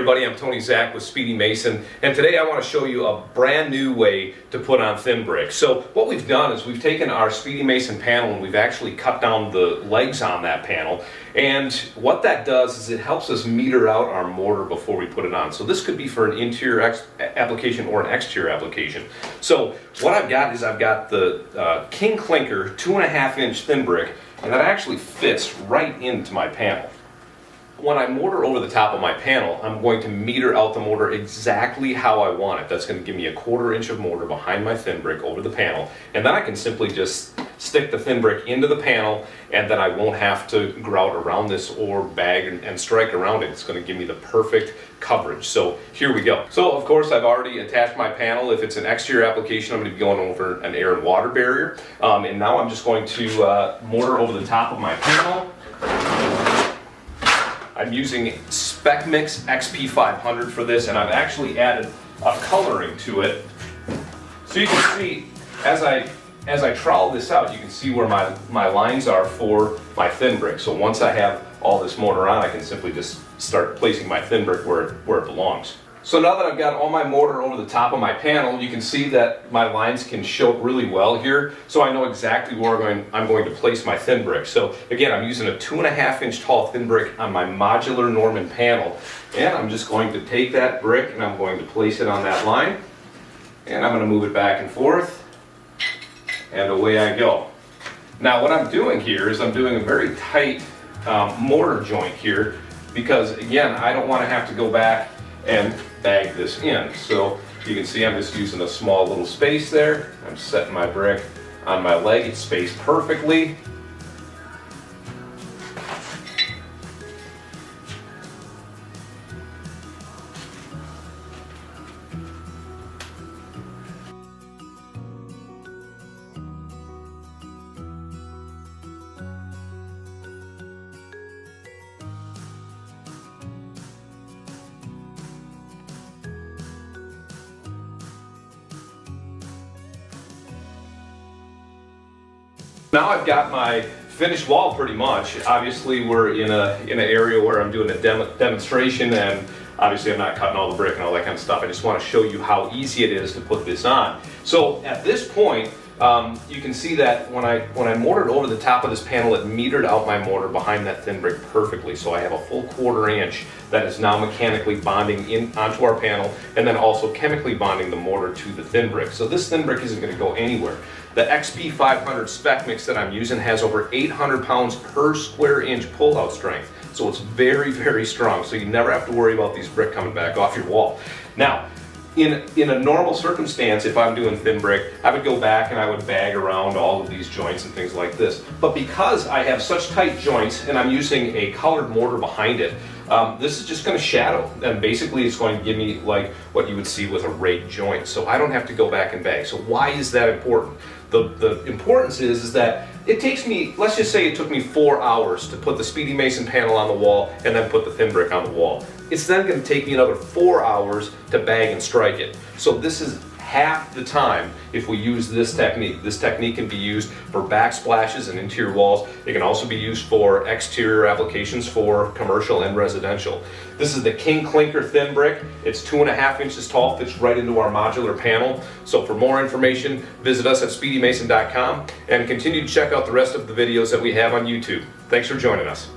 everybody, I'm Tony Zach with Speedy Mason, and today I want to show you a brand new way to put on thin brick. So what we've done is we've taken our Speedy Mason panel and we've actually cut down the legs on that panel, and what that does is it helps us meter out our mortar before we put it on. So this could be for an interior application or an exterior application. So what I've got is I've got the King Clinker 2.5 inch thin brick, and that actually fits right into my panel. When I mortar over the top of my panel, I'm going to meter out the mortar exactly how I want it. That's going to give me a 1/4 inch of mortar behind my thin brick over the panel, and then I can simply just stick the thin brick into the panel, and then I won't have to grout around this or bag and strike around it. It's going to give me the perfect coverage. So here we go. So of course I've already attached my panel. If it's an exterior application, I'm going to be going over an air and water barrier, and now I'm just going to mortar over the top of my panel. I'm using Spec Mix XP500 for this, and I've actually added a coloring to it. So you can see, as I trowel this out, you can see where my lines are for my thin brick. So once I have all this mortar on, I can simply just start placing my thin brick where it belongs. So now that I've got all my mortar over the top of my panel, you can see that my lines can show up really well here. So I know exactly where I'm going to place my thin brick. So again, I'm using a 2.5 inch tall thin brick on my modular Norman panel. And I'm just going to take that brick and I'm going to place it on that line. And I'm going to move it back and forth. And away I go. Now what I'm doing here is I'm doing a very tight mortar joint here, because again, I don't want to have to go back and bag this in. So you can see I'm just using a small little space there. I'm setting my brick on my leg. It's spaced perfectly. Now I've got my finished wall pretty much. Obviously we're in an area where I'm doing a demonstration, and obviously I'm not cutting all the brick and all that kind of stuff. I just want to show you how easy it is to put this on. So at this point, you can see that when I mortared over the top of this panel, it metered out my mortar behind that thin brick perfectly. So I have a full 1/4 inch that is now mechanically bonding onto our panel, and then also chemically bonding the mortar to the thin brick. So this thin brick isn't going to go anywhere. The XP500 Spec Mix that I'm using has over 800 pounds per square inch pull-out strength. So it's very, very strong. So you never have to worry about these brick coming back off your wall. Now, in a normal circumstance, if I'm doing thin brick, I would go back and I would bag around all of these joints and things like this. But because I have such tight joints and I'm using a colored mortar behind it, this is just going to shadow, and basically it's going to give me like what you would see with a rake joint. So I don't have to go back and bag. So why is that important? The importance is that it takes me, let's just say it took me 4 hours to put the Speedy Mason panel on the wall and then put the thin brick on the wall. It's then going to take me another 4 hours to bag and strike it. So this is half the time if we use this technique. This technique can be used for backsplashes and interior walls. It can also be used for exterior applications for commercial and residential. This is the King Clinker thin brick. It's 2.5 inches tall, fits right into our modular panel. So for more information, visit us at speedymason.com and continue to check out the rest of the videos that we have on YouTube. Thanks for joining us.